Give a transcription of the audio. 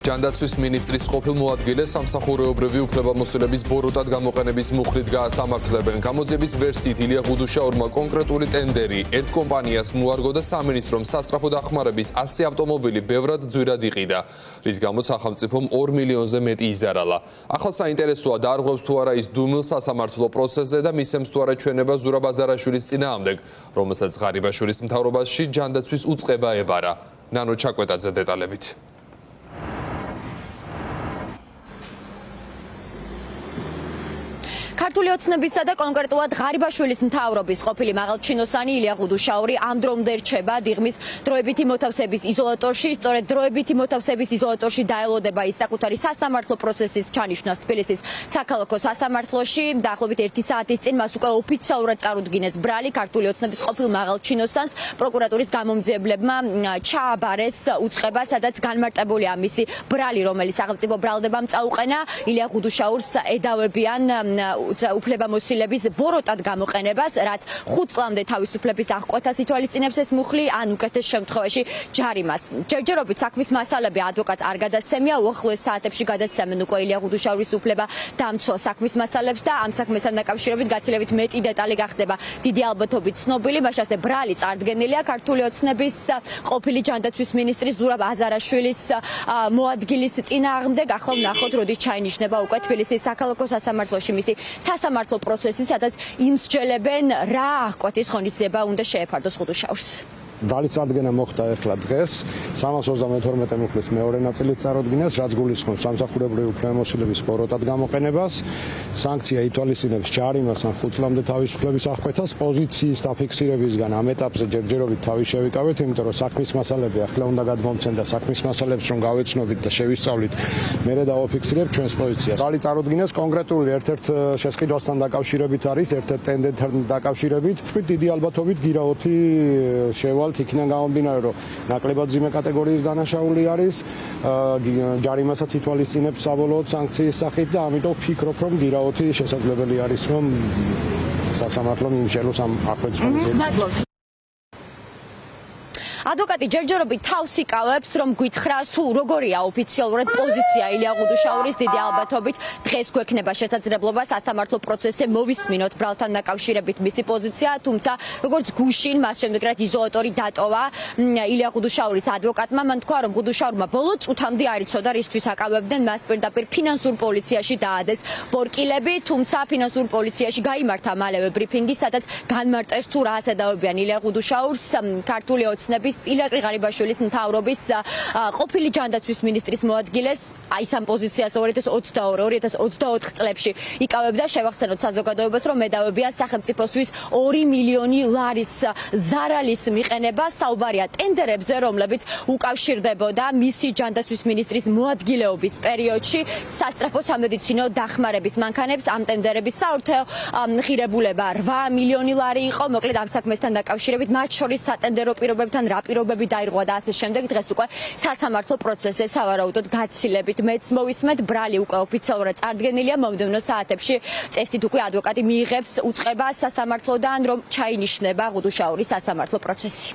ჯანდაცვის მინისტრის ყოფილ მოადგილეს სამსახურეობრივი უფლებამოსილების ბოროტად გამოყენების მუხლით გაასამართლებენ. გამოძიების ვერსიით ილია ღუდუშაურმა კონკრეტული ტენდერი ერთ კომპანიას მოარგო და სამინისტრომ სასწრაფო დახმარების 100 ავტომობილი ბევრად ძვირად იყიდა, რის გამოც სახელმწიფომ 2 მილიონზე მეტი იზარალა. ახლა საინტერესოა დარღვევს თუ არა ის დუმილ სასამართლო პროცესზე და მისცემს თუ არა ჩვენება ზურაბ აზარაშვილის წინააღმდეგ, რომელსაც ღარიბაშვილის მთავრობაში ჯანდაცვის უწყება ებარა. ნანო ჩაკვეტაძე დეტალებით. ქართული ოცნებისა და კონკრეტულად ღარიბაშვილის მთავრობის ყოფილი მაღალჩინოსანი ილია ღუდუშაური ამ დრომდე რჩება დიღმის დროებითი მოთავსების იზოლატორში. სწორედ დროებითი მოთავსების იზოლატორში დაელოდება ის საკუთარი სასამართლო პროცესის ჩანიშვნას თბილისის საქალაქო სასამართლოში. დაახლოებით 1 საათის წინ მას უკვე ოფიციალურად წარუდგინეს ბრალი ქართული ოცნების ყოფილ მაღალჩინოსანს. პროკურატურის გამომძიებლებმა ჩააბარეს უწყება, სადაც განმარტებულია მისი ბრალი, რომელიც სახელმწიფო ბრალდებამ წაუყენა. ილია ღუდუშაურს ედავებიან უფლებამოსილების ბოროტად გამოყენებას, რაც 5 წლამდე თავისუფლების აღკვეთას ითვალისწინებს ეს მუხლი, ან უკეთეს შემთხვევაში ჯარიმას. ჯერჯერობით საქმის მასალები ადვოკატს არ გადასცემია, უახლოეს საათებში გადასცემენ უკვე ილია ღუდუშაურის უფლება დამცველ საქმის მასალებს და ამ საქმესთან დაკავშირებით გაცილებით მეტი დეტალი გახდება დიდი ალბათობით ცნობილი. მაშასე ბრალი წარდგენილია ქართული ოცნების ყოფილი ჯანდაცვის მინისტრის ზურაბ აზარაშვილის მოადგილის წინააღმდეგ. ახლა ვნახოთ, როდის ჩაინიშნება უკვე თბილისის საქალაქო სასამართლოში მისი სასამართლო პროცესი, სადაც იმსჯელებენ რა აღკვეთის ღონისძიება უნდა შეეფარდოს ღუდუშაურს. Დალის წარდგენა მოხდა ახლა დღეს 352 მუხლის მეორე ნაწილით წარუდგინეს, რაც გულისხმობს სამსახურებრივი უფლებამოსილების ბოროტად გამოყენებას. სანქცია ითვალისწინებს ჯარიმას ან 5 წლამდე თავისუფლების აღკვეთას. პოზიციის დაფიქსირებისგან ამ ეტაპზე ჯერჯერობით თავი შევიკავეთ, იმიტომ რომ საქმის მასალები ახლა უნდა გადმომცენ და საქმის მასალებს რომ გავეცნობით და შევისწავლით, მერე დავაფიქსირებთ ჩვენს პოზიციას. დალი წარუდგინეს კონკრეტული ერთ-ერთ შესყიდვასთან დაკავშირებით არის, ერთ-ერთ ტენდერთან დაკავშირებით. დიდი ალბათობით გირაოთი შევალ იქიდან გამომდინარე, რომ ნაკლებად ძიმე კატეგორიის დანაშაული არის, ჯარიმასაც ითვალისწინებს საბოლოოდ სანქციის სახით და ამიტომ ვფიქრობ, რომ გირაოთი შესაძლებელი არის, რომ სასამართლომ იმშელოს ამ აღკვეთის ღონისძიებას. ადვოკატი ჯერჯერობით თავს იკავებს, რომ გითხრას თუ როგორია ოფიციალურად პოზიცია ილია ღუდუშაურის. დიდი ალბათობით დღეს გვექნება შესაძლებლობა სასამართლო პროცესზე მოვისმინოთ ბრალთან დაკავშირებით მისი პოზიცია, თუმცა როგორც გუშინ მას შემდეგ რაც იზოლატორი დატოვა ილია ღუდუშაურის ადვოკატმა, მან თქვა, რომ ღუდუშაურმა ბოლო წუთამდე არ იცოდა რისთვის აკავებდნენ, მას პირდაპირ ფინანსურ პოლიციაში დაადეს ბორკილები, თუმცა ფინანსურ პოლიციაში გაიმართა მალევე ბრიფინგი, სადაც განმარტეს თუ რას ედავებიან ილია ღუდუშაურს. ქართული ოცნების ილაკრი ღარიბაშვილის მთავრობის ყოფილი ჯანდაცვის მინისტრის მოადგილეს აი სამ პოზიციას 2022-2024 წლებში იკავებდა. შევახსენოთ საზოგადოებას, რომ ედავებიან სახელმწიფოსთვის 2 მილიონი ლარის ზარალის მიყენება. საუბარია ტენდერებზე, რომლებიც უკავშირდებოდა მისი ჯანდაცვის მინისტრის მოადგილეობის პერიოდში სასწრაფო სამედიცინო დახმარების მანქანებს. ამ ტენდერების საერთო ღირებულება 8 მილიონი ლარი იყო. მოკლედ ამ საქმესთან დაკავშირებით, მათ შორის სატენდერო პირობებთან რა პირობები დაირღვა და ასე შემდეგ. დღეს უკვე სასამართლო პროცესზე სავარაუდოდ გაცილებით მეც მოვისმენთ. ბრალი უკვე ოფიციალურად წარდგენილია. მომდევნო საათებში წესით უკვე ადვოკატი მიიღებს უწყებას სასამართლოდან, რომ ჩაინიშნება ღუდუშაურის სასამართლო პროცესი.